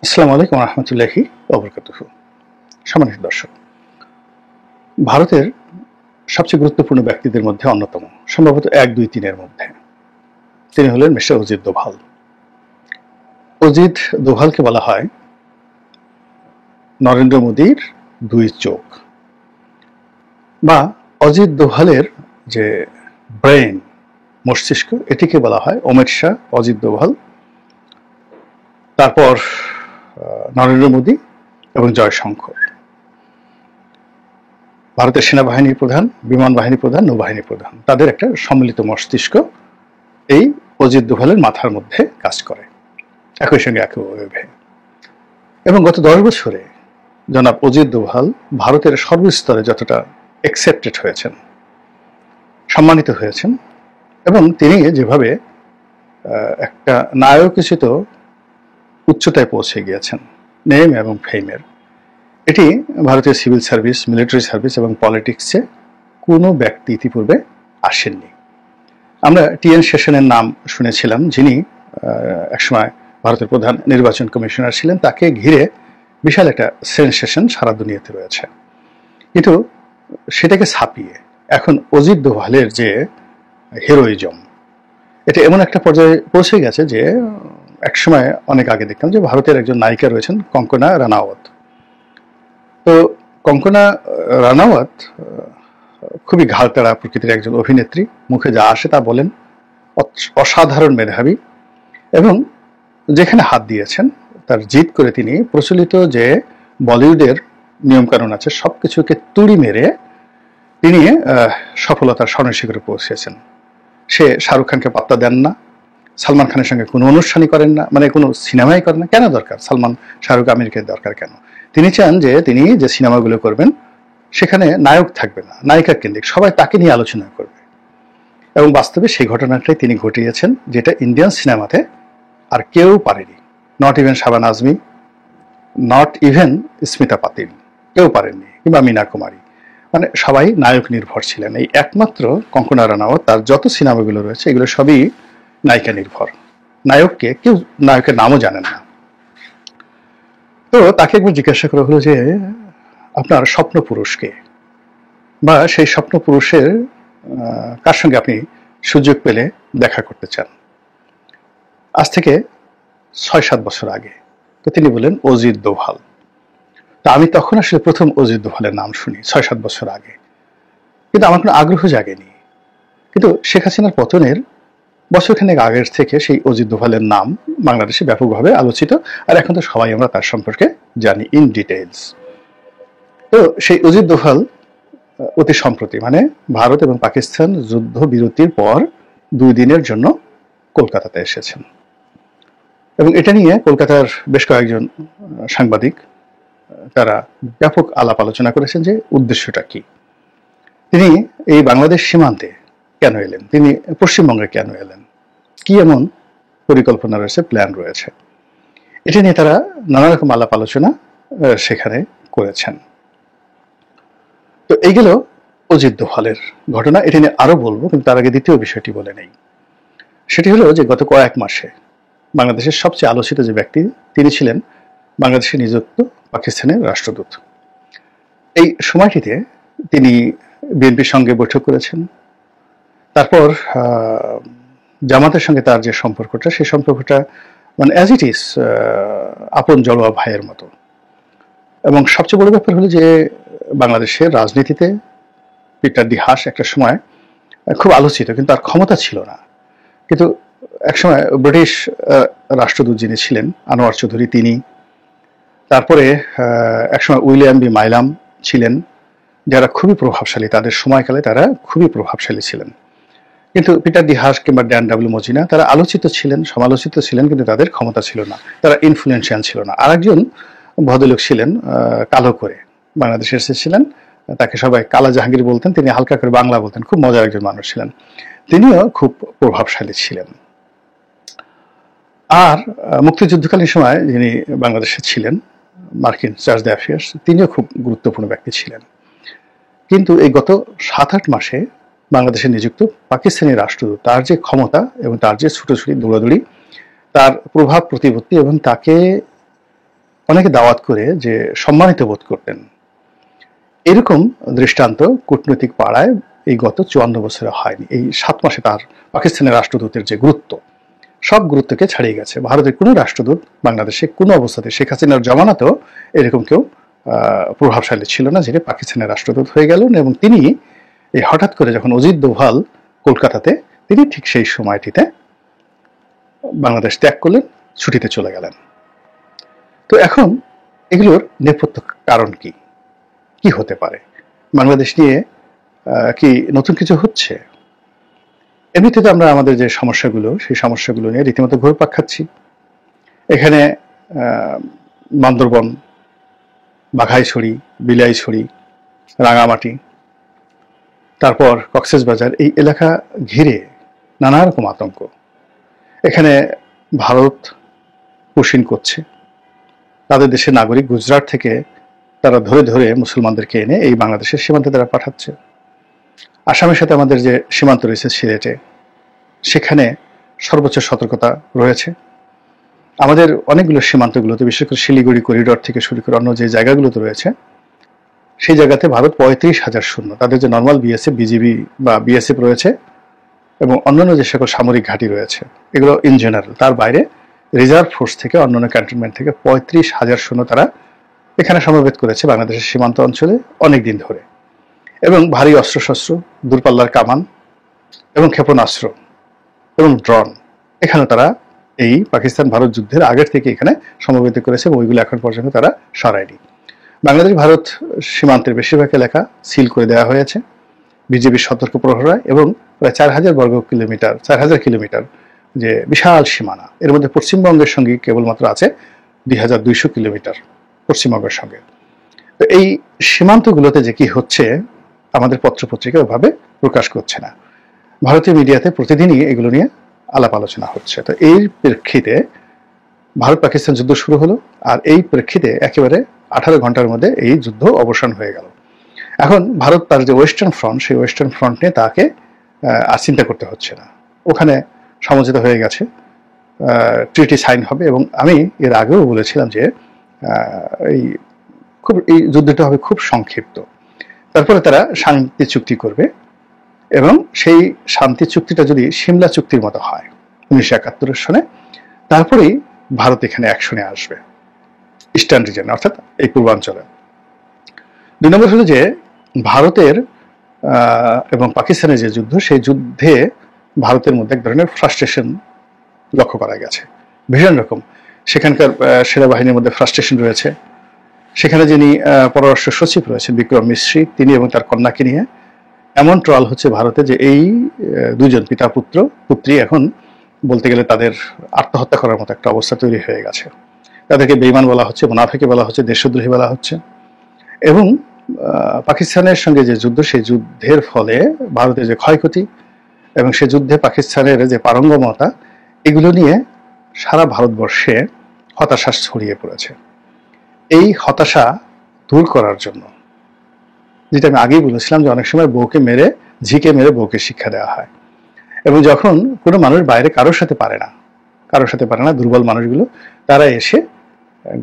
আসসালামু আলাইকুম রহমতুল্লাহি ওবরকাতুহু। সম্মানিত দর্শক, ভারতের সবচেয়ে গুরুত্বপূর্ণ ব্যক্তিদের মধ্যে অন্যতম, সম্ভবত 1, 2, 3-এর মধ্যে তিনি হলেন মিস্টার অজিত দোভাল। অজিত দোভালকে বলা হয় নরেন্দ্র মোদীর দুই চোখ, বা অজিত দোভালের যে ব্রেন, মস্তিষ্ক, এটিকে বলা হয় অমিত শাহ, অজিত দোভাল, তারপর নরেন্দ্র মোদী এবং জয়শঙ্কর। ভারতের সেনাবাহিনীর প্রধান, বিমান বাহিনী প্রধান, নৌবাহিনী প্রধান, তাদের একটা সম্মিলিত মস্তিষ্ক এই অজিত দোভালের মাথার মধ্যে কাজ করে একই সঙ্গে একইভাবে। এবং গত 10 বছরে জনাব অজিত দোভাল ভারতের সর্বস্তরে যতটা অ্যাকসেপ্টেড হয়েছেন, সম্মানিত হয়েছেন, এবং তিনি যেভাবে একটা নায়কোচিত উচ্চতায় পৌঁছে গিয়েছেন নেম এবং ফেমের, এটি ভারতীয় সিভিল সার্ভিস, মিলিটারি সার্ভিস এবং পলিটিক্সে কোনো ব্যক্তি ইতিপূর্বে আসেননি। আমরা টিএন শেষনের নাম শুনেছিলাম, যিনি একসময় ভারতের প্রধান নির্বাচন কমিশনার ছিলেন। তাকে ঘিরে বিশাল একটা সেনসেশন সারা দুনিয়াতে রয়েছে, কিন্তু সেটাকে ছাপিয়ে এখন অজিত দোভালের যে হিরোইজম, এটা এমন একটা পর্যায়ে পৌঁছে গেছে যে একসময় অনেক আগে দেখতাম যে ভারতের একজন নায়িকা রয়েছেন কঙ্কনা রানাওয়াত। তো কঙ্কনা রানাওয়াত খুবই ঘাড়তাড়া প্রকৃতির একজন অভিনেত্রী, মুখে যা আসে তা বলেন, অসাধারণ মেধাবী, এবং যেখানে হাত দিয়েছেন তার জিত করে তিনি প্রচলিত যে বলিউডের নিয়মকানুন আছে সবকিছুকে তুড়ি মেরে তিনি সফলতার স্বর্ণশিখরে পৌঁছেছেন। সে শাহরুখ খানকে পাত্তা দেন না, সালমান খানের সঙ্গে কোনো অনুষ্ঠানই করেন না, মানে কোনো সিনেমাই করেন না। কেন দরকার সালমান, শাহরুখ, আমিরকে দরকার কেন? তিনি চান যে তিনি যে সিনেমাগুলো করবেন সেখানে নায়ক থাকবে না, নায়িকা কেন্দ্রিক, সবাই তাকে নিয়ে আলোচনা করবে। এবং বাস্তবে সেই ঘটনাটাই তিনি ঘটিয়েছেন, যেটা ইন্ডিয়ান সিনেমাতে আর কেউ পারেনি। Not even Shabana Azmi, not even Smita পাতিল, কেউ পারেননি, কিংবা মীনা কুমারী। মানে সবাই নায়ক নির্ভর ছিলেন। এই একমাত্র কঙ্কনা রানাওয়াত, তার যত সিনেমাগুলো রয়েছে এগুলো সবই নায়িকা নির্ভর। নায়ককে কেউ, নায়কের নামও জানেন না। তো তাকে একবার জিজ্ঞাসা করা হলো যে আপনার স্বপ্ন পুরুষকে, বা সেই স্বপ্ন পুরুষের কার সঙ্গে আপনি সুযোগ পেলে দেখা করতে চান, আজ থেকে 6-7 বছর আগে। তো তিনি বললেন অজিত দোভাল। তা আমি তখন আসলে প্রথম অজিত দোভালের নাম শুনি 6-7 বছর আগে, কিন্তু আমার কোনো আগ্রহ জাগেনি। কিন্তু শেখ হাসিনার পতনের বছরখানেক আগের থেকে সেই অজিত দোভালের নাম বাংলাদেশে ব্যাপকভাবে আলোচিত, আর এখন তো সবাই আমরা তার সম্পর্কে জানি ইন ডিটেইলস। তো সেই অজিত দোভাল অতি সম্প্রতি, মানে ভারত এবং পাকিস্তান যুদ্ধ বিরতির পর 2 দিনের জন্য কলকাতাতে এসেছেন, এবং এটা নিয়ে কলকাতার বেশ কয়েকজন সাংবাদিক তারা ব্যাপক আলাপ আলোচনা করেছেন যে উদ্দেশ্যটা কি, তিনি এই বাংলাদেশ সীমান্তে কেন এলেন, তিনি পশ্চিমবঙ্গে কেন এলেন, কি এমন পরিকল্পনা রয়েছে, প্ল্যান রয়েছে। এটা নিয়ে তারা নানা রকম আলাপ আলোচনা সেখানে করেছেন। তো এই গেল অজিত দোভালের ঘটনা। এটা নিয়ে আরো বলবো, কিন্তু তার আগে দ্বিতীয় বিষয়টি বলে নেই। সেটি হলো যে গত কয়েক মাসে বাংলাদেশের সবচেয়ে আলোচিত যে ব্যক্তি, তিনি ছিলেন বাংলাদেশে নিযুক্ত পাকিস্তানের রাষ্ট্রদূত। এই সময়টিতে তিনি বিএনপির সঙ্গে বৈঠক করেছেন। তারপর জামাতের সঙ্গে তার যে সম্পর্কটা, সেই সম্পর্কটা মানে অ্যাজ ইট ইজ আপন জড়োয়া ভাইয়ের মতো। এবং সবচেয়ে বড় ব্যাপার হলো যে বাংলাদেশের রাজনীতিতে পিটার ডি হাস একটা সময় খুব আলোচিত, কিন্তু তার ক্ষমতা ছিল না। কিন্তু একসময় ব্রিটিশ রাষ্ট্রদূত যিনি ছিলেন আনোয়ার চৌধুরী, তিনি, তারপরে একসময় উইলিয়াম বি মাইলাম ছিলেন, যারা খুবই প্রভাবশালী, তাদের সময়কালে তারা খুবই প্রভাবশালী ছিলেন। কিন্তু পিটার ডি হাস কিংবা ড্যান ডাব্লিউ মজিনা, তারা আলোচিত ছিলেন, সমালোচিত ছিলেন, কিন্তু তাদের ক্ষমতা ছিল না, তারা ইনফ্লুয়েন্সিয়াল ছিল না। আরেকজন ভদ্রলোক ছিলেন, কালো করে বাংলাদেশে এসেছিলেন, তাকে সবাই কালা জাহাঙ্গীর বলতেন, তিনি হালকা করে বাংলা বলতেন, খুব মজার একজন মানুষ ছিলেন, তিনিও খুব প্রভাবশালী ছিলেন। আর মুক্তিযুদ্ধকালীন সময় যিনি বাংলাদেশে ছিলেন, মার্কিন চার্জ দ্য অ্যাফেয়ার্স, তিনিও খুব গুরুত্বপূর্ণ ব্যক্তি ছিলেন। কিন্তু এই গত 7-8 মাসে বাংলাদেশে নিযুক্ত পাকিস্তানি রাষ্ট্রদূত, তার যে ক্ষমতা এবং তার যে ছুটোছুটি দৌড়াদৌড়ি, তার প্রভাব প্রতিপত্তি, এবং তাকে অনেকে দাওয়াত করে যে সম্মানিত বোধ করতেন। এরকম দৃষ্টান্ত কূটনৈতিক পাড়ায় এই গত 54 বছরে হয়নি। এই 7 মাসে তার পাকিস্তানের রাষ্ট্রদূতের যে গুরুত্ব, সব গুরুত্বকে ছাড়িয়ে গেছে। ভারতের কোনো রাষ্ট্রদূত বাংলাদেশে কোনো অবস্থাতে, শেখ হাসিনার জমানাতেও এরকম কেউ প্রভাবশালী ছিল না যিনি পাকিস্তানের রাষ্ট্রদূত হয়ে গেলেন। এবং তিনি এই হঠাৎ করে যখন অজিত দোভাল কলকাতাতে, তিনি ঠিক সেই সময়টিতে বাংলাদেশ ত্যাগ করলেন, ছুটিতে চলে গেলেন। তো এখন এগুলোর নেপথ্য কারণ কি, কি হতে পারে? বাংলাদেশ নিয়ে কি নতুন কিছু হচ্ছে? এমনিতে তো আমরা আমাদের যে সমস্যাগুলো, সেই সমস্যাগুলো নিয়ে রীতিমতো ঘুরপাক খাচ্ছি। এখানে বান্দরবন, বাঘাইছড়ি, বিলাইছড়ি, রাঙামাটি, তারপর কক্সবাজার, এই এলাকা ঘিরে নানা রকম আতঙ্ক। এখানে ভারত পুশিন করছে, তাদের দেশের নাগরিক গুজরাট থেকে তারা ধরে ধরে মুসলমানদেরকে এনে এই বাংলাদেশের সীমান্তে তারা পাঠাচ্ছে। আসামের সাথে আমাদের যে সীমান্ত রয়েছে সিলেটে, সেখানে সর্বোচ্চ সতর্কতা রয়েছে। আমাদের অনেকগুলো সীমান্তগুলোতে, বিশেষ করে শিলিগুড়ি করিডোর থেকে শুরু করে অন্য যে জায়গাগুলোতে রয়েছে, সেই জায়গাতে ভারত 35,000 সৈন্য, তাদের যে নর্মাল বিএসএফ, বিজিবি বা বিএসএফ রয়েছে এবং অন্যান্য যে সকল সামরিক ঘাঁটি রয়েছে, এগুলো ইন জেনারেল, তার বাইরে রিজার্ভ ফোর্স থেকে, অন্যান্য ক্যান্টনমেন্ট থেকে 35,000 সৈন্য তারা এখানে সমবেত করেছে বাংলাদেশের সীমান্ত অঞ্চলে অনেক দিন ধরে। এবং ভারী অস্ত্রশস্ত্র, দূরপাল্লার কামান এবং ক্ষেপণাস্ত্র এবং ড্রোন এখানে তারা এই পাকিস্তান ভারত যুদ্ধের আগের থেকে এখানে সমবেত করেছে এবং ওইগুলো এখন পর্যন্ত তারা সরায়নি। বাংলাদেশ ভারত সীমান্তের বেশিরভাগ এলাকা সিল করে দেওয়া হয়েছে বিজেপির সতর্ক প্রহরায়, এবং প্রায় 4,000 কিলোমিটার যে বিশাল সীমানা, এর মধ্যে পশ্চিমবঙ্গের সঙ্গে কেবলমাত্র আছে 2,200 কিলোমিটার পশ্চিমবঙ্গের সঙ্গে। তো এই সীমান্তগুলোতে যে কি হচ্ছে আমাদের পত্রপত্রিকা ওভাবে প্রকাশ করছে না। ভারতীয় মিডিয়াতে প্রতিদিনই এগুলো নিয়ে আলাপ আলোচনা হচ্ছে। তো এই প্রেক্ষিতে ভারত পাকিস্তান যুদ্ধ শুরু হলো, আর এই প্রেক্ষিতে একেবারে 18 ঘন্টার মধ্যে এই যুদ্ধ অবসান হয়ে গেল। এখন ভারত তার যে ওয়েস্টার্ন ফ্রন্ট, সেই ওয়েস্টার্ন ফ্রন্ট নিয়ে তাকে আর চিন্তা করতে হচ্ছে না। ওখানে সমঝোতা হয়ে গেছে, ট্রিটি সাইন হবে। এবং আমি এর আগেও বলেছিলাম যে এই যুদ্ধটা হবে খুব সংক্ষিপ্ত। তারপরে তারা শান্তি চুক্তি করবে, এবং সেই শান্তি চুক্তিটা যদি সিমলা চুক্তির মতো হয় 1971 সনে, তারপরেই ভারত এখানে অ্যাকশনে আসবে ইস্টার্ন রিজনে, অর্থাৎ এই পূর্বাঞ্চলে। 2 নম্বর হলো যে ভারতের এবং পাকিস্তানের যে যুদ্ধ, সেই যুদ্ধে ভারতের মধ্যে এক ধরনের ফ্রাস্ট্রেশন লক্ষ্য করা গেছে, ভীষণ রকম। সেখানকার সেনাবাহিনীর মধ্যে ফ্রাস্ট্রেশন রয়েছে। সেখানে যিনি পররাষ্ট্র সচিব রয়েছেন বিক্রম মিশ্রি, তিনি এবং তার কন্যাকে নিয়ে এমন ট্রল হচ্ছে ভারতে যে এই দুজন পিতা পুত্রী এখন বলতে গেলে তাদের আত্মহত্যা করার মতো একটা অবস্থা তৈরি হয়ে গেছে। তাদেরকে বেঈমান বলা হচ্ছে, মুনাফিকে বলা হচ্ছে, দেশদ্রোহী বলা হচ্ছে। এবং পাকিস্তানের সঙ্গে যে যুদ্ধ, সেই যুদ্ধের ফলে ভারতের যে ক্ষয়ক্ষতি এবং সে যুদ্ধে পাকিস্তানের যে পারঙ্গমতা, এগুলো নিয়ে সারা ভারতবর্ষে হতাশা ছড়িয়ে পড়েছে। এই হতাশা দূর করার জন্য, যেটা আমি আগেই বলেছিলাম যে অনেক সময় বউকে মেরে, ঝিকে মেরে বউকে শিক্ষা দেওয়া হয়। এবং যখন কোনো মানুষ বাইরে কারোর সাথে পারে না, দুর্বল মানুষগুলো তারা এসে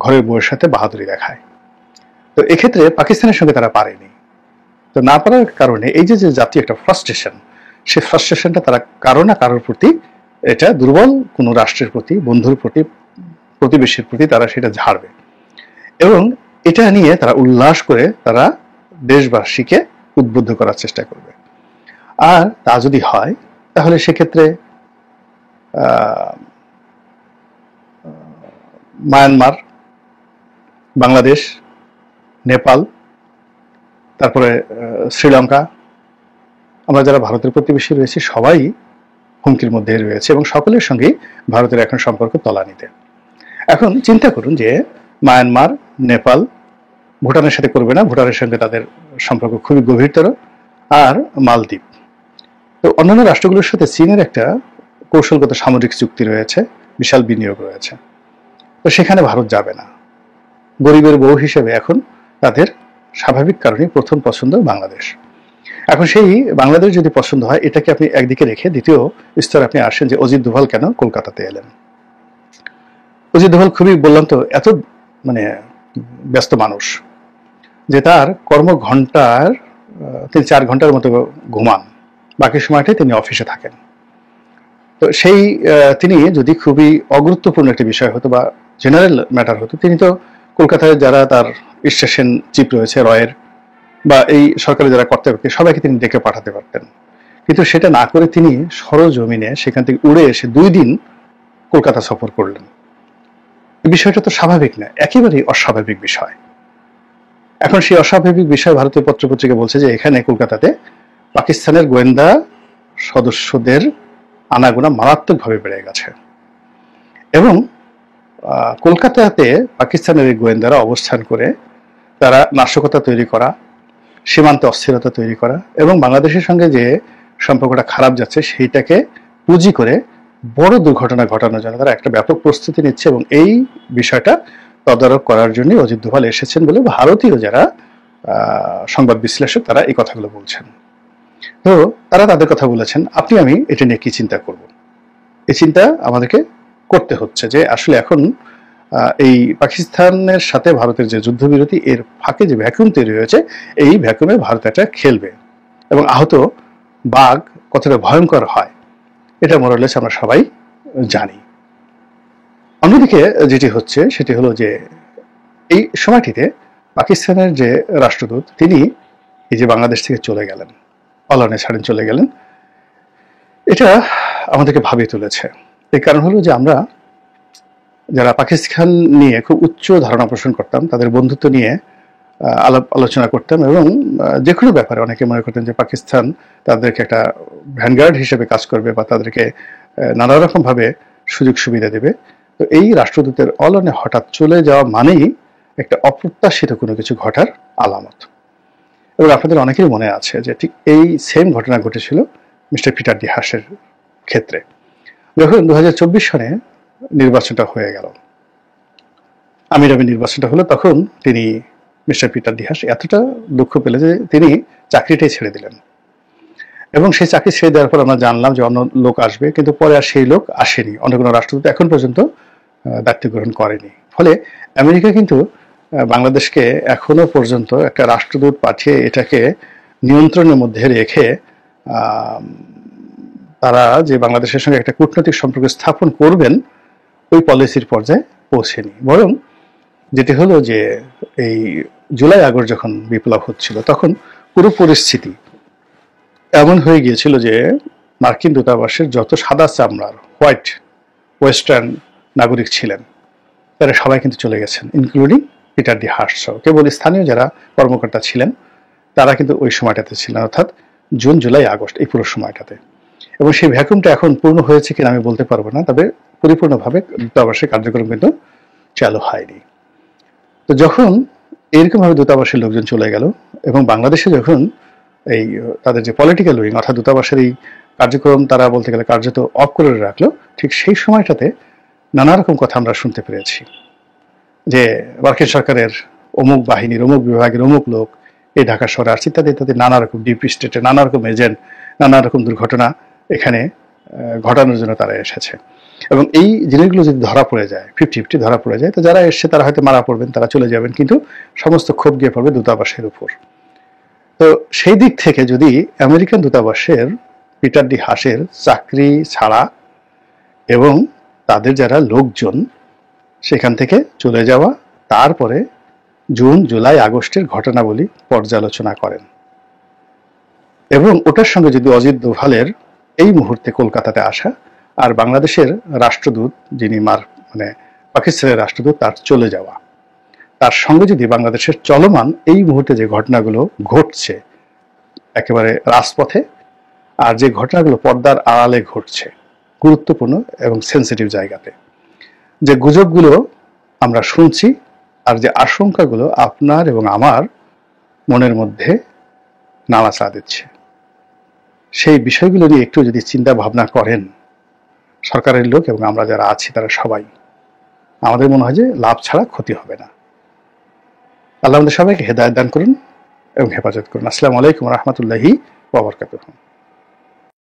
ঘরের বউয়ের সাথে বাহাদুরি দেখায়। তো এক্ষেত্রে পাকিস্তানের সঙ্গে তারা পারেনি। তো না পারার কারণে এই যে জাতীয় একটা ফ্রাস্ট্রেশন, সেই ফ্রাস্ট্রেশনটা তারা কারো না কারোর প্রতি, এটা দুর্বল কোনো রাষ্ট্রের প্রতি, বন্ধুর প্রতি, প্রতিবেশীর প্রতি তারা সেটা ঝাড়বে। এবং এটা নিয়ে তারা উল্লাস করে তারা দেশবাসীকে উদ্বুদ্ধ করার চেষ্টা করবে। আর তা যদি হয়, তাহলে সেক্ষেত্রে মায়ানমার, বাংলাদেশ, নেপাল, তারপরে শ্রীলঙ্কা, আমরা যারা ভারতের প্রতিবেশী রয়েছে সবাই হুমকির মধ্যে রয়েছে, এবং সকলের সঙ্গেই ভারতের এখন সম্পর্ক তলানিতে। এখন চিন্তা করুন যে মায়ানমার, নেপাল, ভুটানের সাথে করবে না, ভুটানের সঙ্গে তাদের সম্পর্ক খুবই গভীরতর, আর মালদ্বীপ। তো অন্যান্য রাষ্ট্রগুলোর সাথে চীনের একটা কৌশলগত সামরিক চুক্তি রয়েছে, বিশাল বিনিয়োগ রয়েছে। তো সেখানে ভারত যাবে না। গরিবের বউ হিসেবে এখন তাদের স্বাভাবিক কারণে প্রথম পছন্দ বাংলাদেশ। এখন সেই বাংলাদেশ যদি পছন্দ হয়, এটাকে আপনি একদিকে রেখে দ্বিতীয় স্তরে আপনি আসেন যে অজিত দোভাল কেন কলকাতাতে এলেন। অজিত দোভাল খুবই, বললাম তো, এত মানে ব্যস্ত মানুষ, যে তার কর্মঘণ্টার তিনি 4 ঘন্টার মতো ঘুমান, বাকি সময়টাই তিনি অফিসে থাকেন। তো সেই তিনি যদি খুবই অগুরুত্বপূর্ণ একটি বিষয় হতো বা জেনারেল ম্যাটার হতো, তিনি তো কলকাতায় যারা তার স্টেশন চিফ রয়েছে রয়ের বা এই সরকারি যারা কর্তব্যকে সবাইকে তিনি ডেকে পাঠাতে পারতেন, কিন্তু সেটা না করে তিনি সরজমিনে সেখান থেকে উড়ে এসে 2 দিন কলকাতা সফর করলেন। এই বিষয়টা তো স্বাভাবিক না, একেবারেই অস্বাভাবিক বিষয়। এখন সেই অস্বাভাবিক বিষয় ভারতীয় পত্রপত্রিকা বলছে যে এখানে কলকাতাতে পাকিস্তানের গোয়েন্দা সদস্যদের আনাগোনা মারাত্মকভাবে বেড়ে গেছে এবং কলকাতাতে পাকিস্তানের এই গোয়েন্দারা অবস্থান করে তারা নাশকতা তৈরি করা, সীমান্তে অস্থিরতা তৈরি করা এবং বাংলাদেশের সঙ্গে যে সম্পর্কটা খারাপ যাচ্ছে সেইটাকে পুঁজি করে বড় দুর্ঘটনা ঘটানোর জন্য তারা একটা ব্যাপক প্রস্তুতি নিচ্ছে এবং এই বিষয়টা তদারক করার জন্য অজিত দোভাল এসেছেন বলে ভারতীয় যারা সংবাদ বিশ্লেষক তারা এই কথাগুলো বলছেন। তো তারা তাদের কথা বলেছেন, আপনি আমি এটা নিয়ে কি চিন্তা করব। এই চিন্তা আমাদেরকে করতে হচ্ছে যে আসলে এখন এই পাকিস্তানের সাথে ভারতের যে যুদ্ধবিরতি এর ফাঁকে যে ভ্যাকুয়াম তৈরি হয়েছে, এই ভ্যাকুয়ামে ভারত একটা খেলবে এবং আহত বাঘ কতটা ভয়ঙ্কর হয় এটা মোরালেস আমরা সবাই জানি। অন্যদিকে যেটি হচ্ছে সেটি হলো যে এই সময়টিতে পাকিস্তানের যে রাষ্ট্রদূত তিনি এই যে বাংলাদেশ থেকে চলে গেলেন, অলানে ছাড়েন চলে গেলেন, এটা আমাদেরকে ভাবিয়ে তুলেছে। এই কারণ হলো যে আমরা যারা পাকিস্তান নিয়ে খুব উচ্চ ধারণা পোষণ করতাম, তাদের বন্ধুত্ব নিয়ে আলাপ আলোচনা করতাম এবং যে কোনো ব্যাপারে অনেকে মনে করতেন যে পাকিস্তান তাদেরকে একটা ভ্যানগার্ড হিসেবে কাজ করবে বা তাদেরকে নানা রকমভাবে সুযোগ সুবিধা দেবে। তো এই রাষ্ট্রদূতের অলানে হঠাৎ চলে যাওয়া মানেই একটা অপ্রত্যাশিত কোনো কিছু ঘটার আলামত। এবং আপনাদের অনেকেরই মনে আছে যে ঠিক এই সেম ঘটনা ঘটেছিল মিস্টার পিটার ডি হাসের ক্ষেত্রে। যখন 2024 সনে নির্বাচনটা হয়ে গেল, আমির নির্বাচনটা হলো, তখন তিনি মিস্টার পিটার ডি হাস এতটা দুঃখ পেলে যে তিনি চাকরিটাই ছেড়ে দিলেন এবং সেই চাকরি ছেড়ে দেওয়ার পর আমরা জানলাম যে অন্য লোক আসবে, কিন্তু পরে আর সেই লোক আসেনি, অন্য কোনো রাষ্ট্রদূত এখন পর্যন্ত দায়িত্ব গ্রহণ করেনি। ফলে আমেরিকা কিন্তু বাংলাদেশকে এখনো পর্যন্ত একটা রাষ্ট্রদূত পাঠিয়ে এটাকে নিয়ন্ত্রণের মধ্যে রেখে তারা যে বাংলাদেশের সঙ্গে একটা কূটনৈতিক সম্পর্ক স্থাপন করবেন ওই পলিসির পর্যায়ে পৌঁছেনি। বরং যেটি হলো যে এই জুলাই আগস্ট যখন বিপ্লব হচ্ছিল তখন পুরো পরিস্থিতি এমন হয়ে গিয়েছিল যে মার্কিন দূতাবাসের যত সাদা চামড়ার হোয়াইট ওয়েস্টার্ন নাগরিক ছিলেন তারা সবাই কিন্তু চলে গেছেন, ইনক্লুডিং পিটার ডি হাস সহ। কেবল স্থানীয় যারা কর্মকর্তা ছিলেন তারা কিন্তু ওই সময়টাতে ছিলেন, অর্থাৎ জুন জুলাই আগস্ট এই পুরো সময়টাতে। এবং সেই ভ্যাকুমটা এখন পূর্ণ হয়েছে কিনা আমি বলতে পারবো না, তবে পরিপূর্ণভাবে দূতাবাসের কার্যক্রম কিন্তু চালু হয়নি। তো যখন এরকমভাবে দূতাবাসের লোকজন চলে গেল এবং বাংলাদেশে যখন এই তাদের যে পলিটিক্যাল উইং অর্থাৎ দূতাবাসের এই কার্যক্রম তারা বলতে গেলে কার্যত অফ করে রাখলো, ঠিক সেই সময়টাতে নানা রকম কথা আমরা শুনতে পেরেছি যে মার্কিন সরকারের অমুক বাহিনীর অমুক বিভাগের অমুক লোক এই ঢাকা শহরে আসছে ইত্যাদি ইত্যাদি, নানা রকম ডিপ স্টেটে নানা রকম এজেন্ট নানা রকম দুর্ঘটনা এখানে ঘটানোর জন্য তারা এসেছে। এবং এই জিনিসগুলো যদি ধরা পড়ে যায়, 50-50 ধরা পড়ে যায়, তো যারা এসছে তারা হয়তো মারা পড়বেন, তারা চলে যাবেন, কিন্তু সমস্ত ক্ষোভ গিয়ে পড়বে দূতাবাসের উপর। তো সেই দিক থেকে যদি আমেরিকান দূতাবাসের পিটার ডি হাসের চাকরি ছাড়া এবং তাদের যারা লোকজন সেখান থেকে চলে যাওয়া, তারপরে জুন জুলাই আগস্টের ঘটনাবলী পর্যালোচনা করেন এবং ওটার সঙ্গে যদি অজিত দোভালের এই মুহূর্তে কলকাতাতে আসা আর বাংলাদেশের রাষ্ট্রদূত যিনি মানে পাকিস্তানের রাষ্ট্রদূত তার চলে যাওয়া, তার সঙ্গে যদি বাংলাদেশের চলমান এই মুহূর্তে যে ঘটনাগুলো ঘটছে একেবারে রাজপথে আর যে ঘটনাগুলো পর্দার আড়ালে ঘটছে গুরুত্বপূর্ণ এবং সেন্সিটিভ জায়গাতে, যে গুজবগুলো আমরা শুনছি আর যে আশঙ্কাগুলো আপনার এবং আমার মনের মধ্যে নাড়াচাড়া দিচ্ছে, সেই বিষয়গুলো নিয়ে একটু যদি চিন্তা ভাবনা করেন সরকারের লোক এবং আমরা যারা আছি তারা সবাই, আমাদের মনে হয় যে লাভ ছাড়া ক্ষতি হবে না। আল্লাহ আমাদের সবাইকে হেদায়েত দান করুন এবং হেফাজত করুন। আসসালামু আলাইকুম ওয়া রাহমাতুল্লাহি ওয়া বারাকাতুহু।